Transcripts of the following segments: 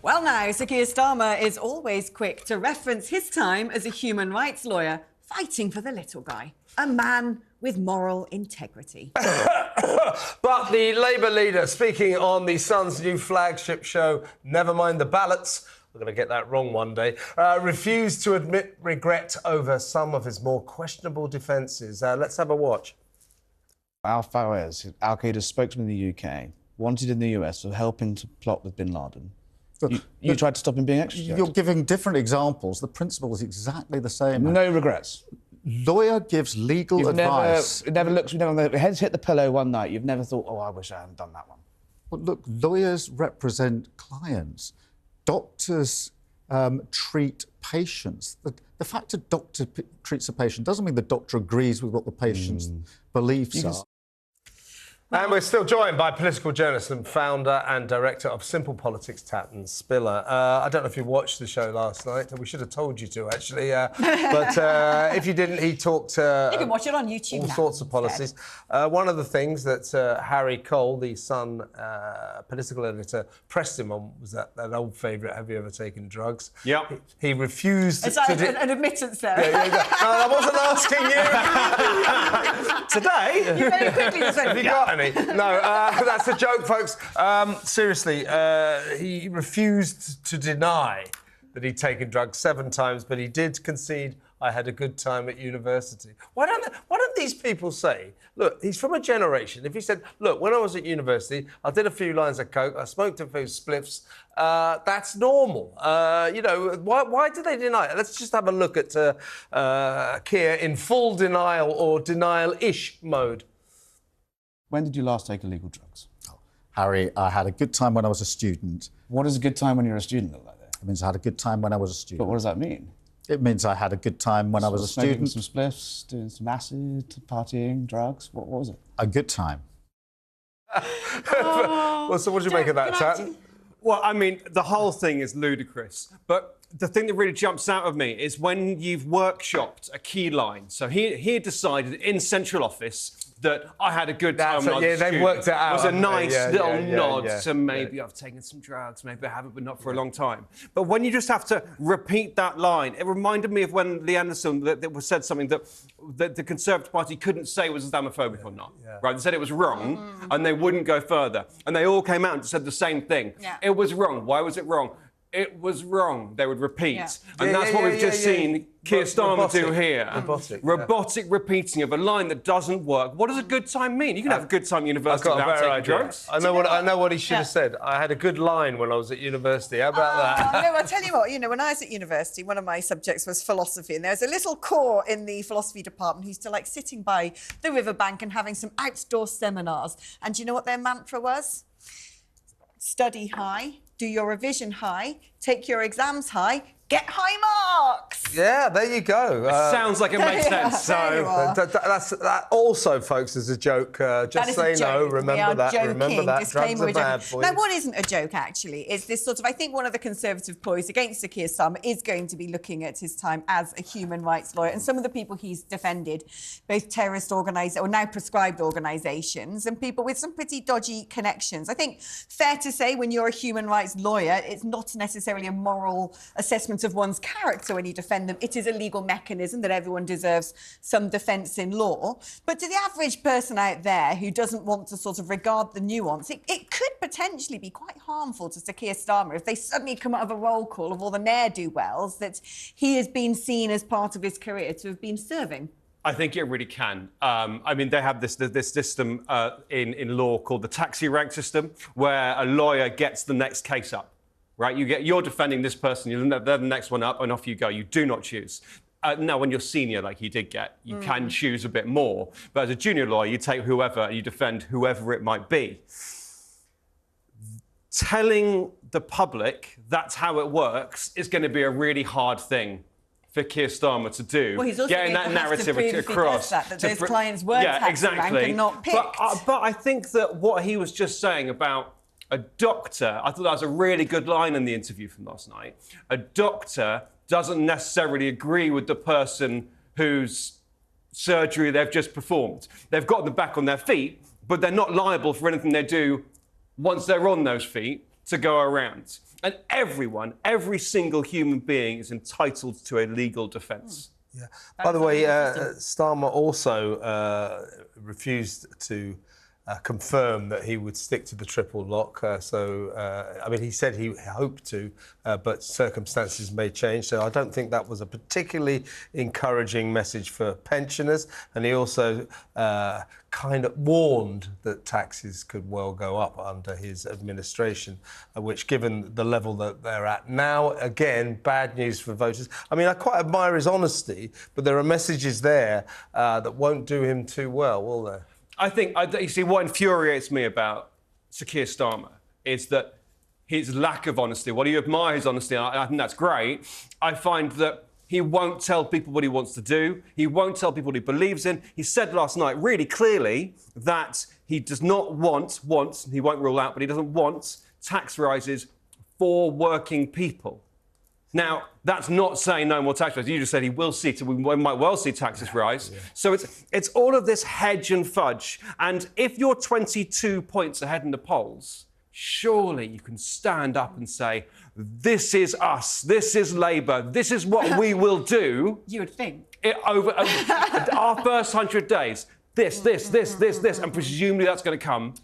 Well now, Sir Keir Starmer is always quick to reference his time as a human rights lawyer fighting for the little guy, a man with moral integrity. But the Labour leader, speaking on the Sun's new flagship show, Never Mind the Ballots, we're going to get that wrong one day, refused to admit regret over some of his more questionable defences. Let's have a watch. Al Fawaz, Al-Qaeda's spokesman in the UK, wanted in the US for helping to plot with bin Laden. You tried to stop him being extradited. You're giving different examples. The principle is exactly the same. No regrets. Lawyer gives legal advice. Heads hit the pillow one night. You've never thought, oh, I wish I hadn't done that one. Well, look, lawyers represent clients. Doctors treat patients. The fact a doctor treats a patient doesn't mean the doctor agrees with what the patient's beliefs are. And we're still joined by political journalist and founder and director of Simple Politics Tatton Spiller. I don't know if you watched the show last night. We should have told you to, actually. But if you didn't, he talked... you can watch it on YouTube all now, sorts of policies. One of the things that Harry Cole, the Sun political editor, pressed him on was that old favourite, have you ever taken drugs? Yeah. He refused It's to... like an admittance there. No, I wasn't asking you. Today? You very quickly just went, Have you got any? No, that's a joke, folks. Seriously, he refused to deny that he'd taken drugs 7 times, but he did concede, I had a good time at university. Why don't these people say, look, he's from a generation. If he said, look, when I was at university, I did a few lines of coke, I smoked a few spliffs, that's normal. You know, why do they deny it? Let's just have a look at Keir in full denial or denial-ish mode. When did you last take illegal drugs? Oh, Harry, I had a good time when I was a student. What does a good time when you're a student look like there? It means I had a good time when I was a student. But what does that mean? It means I had a good time when I was a smoking student. Some spliffs, doing some acid, partying, drugs. What was it? A good time. Well, so what do you make of that, Tatton? Well, I mean, the whole thing is ludicrous. But the thing that really jumps out of me is when you've workshopped a key line. So he decided in central office that I had a good time when I was a student. They've worked it out. It was a nice little nod to to maybe I've taken some drugs, maybe I haven't, but not for a long time. But when you just have to repeat that line, it reminded me of when Lee Anderson said something that the Conservative Party couldn't say was Islamophobic or not. Right? They said it was wrong, and they wouldn't go further. And they all came out and said the same thing. Yeah. It was wrong. Why was it wrong? It was wrong, they would repeat. Yeah. And that's what we've just seen Keir Starmer do here. Robotic repeating of a line that doesn't work. What does a good time mean? You can have a good time at university without taking drugs. I know what he should have said. I had a good line when I was at university. How about that? No, I'll tell you what, when I was at university, one of my subjects was philosophy, and there was a little core in the philosophy department who used to like sitting by the riverbank and having some outdoor seminars. And do you know what their mantra was? Study high, do your revision high, take your exams high, get high marks. Yeah, there you go. It sounds like it makes sense. So that also, folks, is a joke. Just say no. Remember that. Remember that. Drugs are bad for you. Now, what isn't a joke actually is this sort of. I think one of the Conservative ploys against Sir Keir Starmer is going to be looking at his time as a human rights lawyer and some of the people he's defended, both terrorist or now proscribed organisations and people with some pretty dodgy connections. I think fair to say when you're a human rights lawyer, it's not necessarily a moral assessment of one's character when you defend them. It is a legal mechanism that everyone deserves some defence in law. But to the average person out there who doesn't want to sort of regard the nuance, it could potentially be quite harmful to Sir Keir Starmer if they suddenly come out of a roll call of all the ne'er-do-wells that he has been seen as part of his career to have been serving. I think it really can. I mean, they have this system in law called the taxi rank system, where a lawyer gets the next case up. Right, you're defending this person, they're the next one up, and off you go. You do not choose. Now, when you're senior, like you did get, you can choose a bit more. But as a junior lawyer, you take whoever and you defend whoever it might be. Telling the public that's how it works is going to be a really hard thing for Keir Starmer to do. Well, he's also getting that narrative across. That those clients were taxi rank and not picked. But I think that what he was just saying about a doctor, I thought that was a really good line in the interview from last night. A doctor doesn't necessarily agree with the person whose surgery they've just performed. They've got them back on their feet, but they're not liable for anything they do once they're on those feet to go around. And every single human being is entitled to a legal defence. Yeah. By the way, Starmer also refused to confirm that he would stick to the triple lock. I mean, he said he hoped to, but circumstances may change. So I don't think that was a particularly encouraging message for pensioners. And he also kind of warned that taxes could well go up under his administration, which, given the level that they're at now, again, bad news for voters. I mean, I quite admire his honesty, but there are messages there that won't do him too well, will there? I think, you see, what infuriates me about Sir Keir Starmer is that his lack of honesty. While you admire his honesty, and I think that's great, I find that he won't tell people what he wants to do. He won't tell people what he believes in. He said last night really clearly that he does not want, he won't rule out, but he doesn't want tax rises for working people. Now, that's not saying no more tax rises. You just said we might well see taxes rise. Yeah. So it's all of this hedge and fudge. And if you're 22 points ahead in the polls, surely you can stand up and say, this is us, this is Labour, this is what we will do. You would think. Over our first 100 days. This, and presumably that's going to come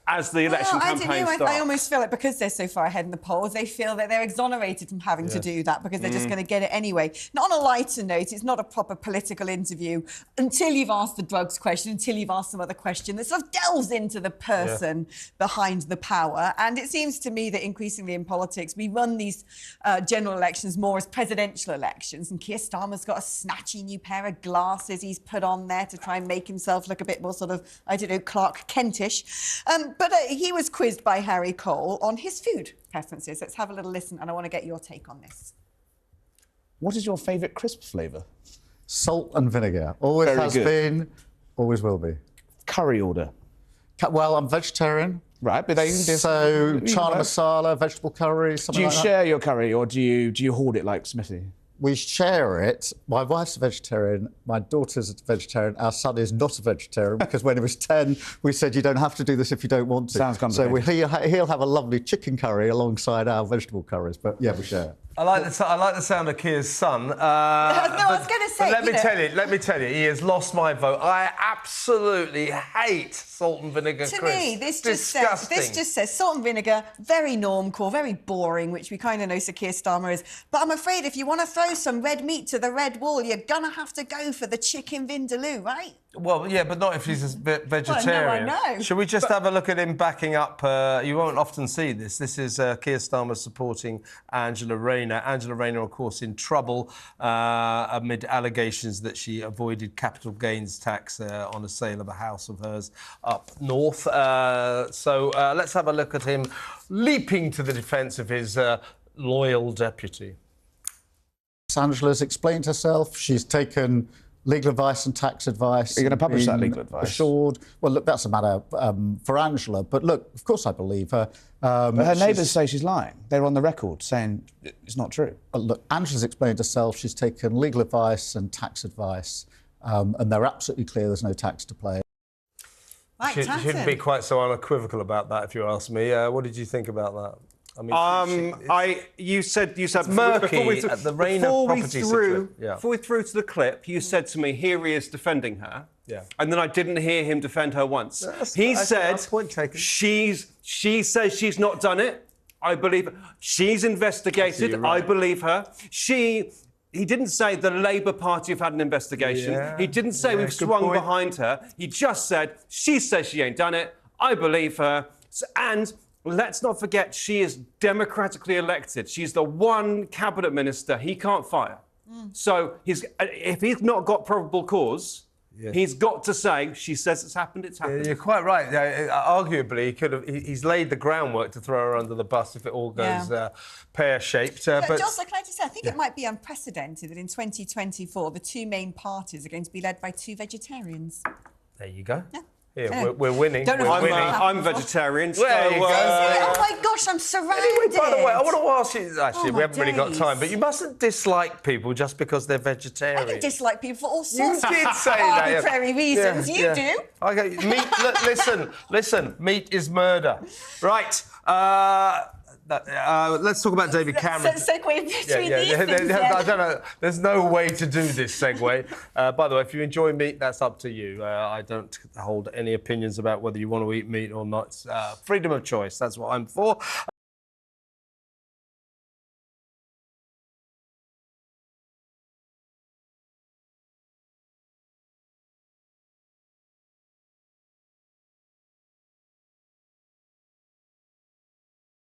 as the election campaign starts. I almost feel like because they're so far ahead in the polls, they feel that they're exonerated from having to do that because they're just going to get it anyway. Now, on a lighter note, it's not a proper political interview until you've asked the drugs question, until you've asked some other question that sort of delves into the person behind the power. And it seems to me that increasingly in politics, we run these general elections more as presidential elections. And Keir Starmer's got a snatchy new pair of glasses he's put on there to try and make himself look a bit more sort of, I don't know, Clark Kentish. But he was quizzed by Harry Cole on his food preferences. Let's have a little listen, and I want to get your take on this. What is your favourite crisp flavour? Salt and vinegar. Always Very has good. been, always will be. Curry order. Well, I'm vegetarian. Right, but they can do... So, chana masala, vegetable curry, something Do you like that. share your curry, or do you hoard it like Smithy? We share it. My wife's a vegetarian. My daughter's a vegetarian. Our son is not a vegetarian because when he was 10, we said, you don't have to do this if you don't want to. Sounds complicated. So he'll have a lovely chicken curry alongside our vegetable curries. But yeah, we share it. I like the sound of Keir's son. No, I was going to say... Let me tell you, he has lost my vote. I absolutely hate salt and vinegar crisps. To me, this just says salt and vinegar, very normcore, very boring, which we kind of know Sir Keir Starmer is. But I'm afraid if you want to throw some red meat to the red wall, you're going to have to go for the chicken vindaloo, right? Well, yeah, but not if he's a vegetarian. Well, I know. Should we just have a look at him backing up? You won't often see this. This is Keir Starmer supporting Angela Rayner. Angela Rayner, of course, in trouble amid allegations that she avoided capital gains tax on a sale of a house of hers up north. So let's have a look at him leaping to the defence of his loyal deputy. Angela's explained herself. She's taken legal advice and tax advice. Are you going to publish that legal advice? Assured. Well, look, that's a matter for Angela. But look, of course I believe her. But her neighbours say she's lying. They're on the record saying it's not true. Well, look, Angela's explained herself. She's taken legal advice and tax advice. And they're absolutely clear there's no tax to pay. Right, She shouldn't be quite so unequivocal about that, if you ask me. What did you think about that? I mean, you said murky at the Rayner property situation. Before we threw to the clip, you said to me, here he is defending her. Yeah. And then I didn't hear him defend her once. He said she says she's not done it. I believe her. She's investigated. Right. I believe her. He didn't say the Labour Party have had an investigation. Yeah. He didn't say we've swung behind her. He just said she says she ain't done it. I believe her. And let's not forget, she is democratically elected. She's the one cabinet minister he can't fire. So if he's not got probable cause, he's got to say, she says it's happened, it's happened. You're quite right. Arguably, he's laid the groundwork to throw her under the bus if it all goes pear-shaped. But Jocelyn, can I just say, I think it might be unprecedented that in 2024, the two main parties are going to be led by two vegetarians. There you go. Yeah. Yeah, we're winning. I'm vegetarian. So, there you go. Oh my gosh, I'm surrounded. Anyway, by the way, I want to ask you. Actually, we haven't really got time, but you mustn't dislike people just because they're vegetarian. I can dislike people for all sorts of arbitrary reasons. You do. Okay, meat. Listen. Meat is murder. Right. Let's talk about David Cameron. Segue between these things. I don't know. There's no way to do this segue. By the way, if you enjoy meat, that's up to you. I don't hold any opinions about whether you want to eat meat or not. Freedom of choice. That's what I'm for.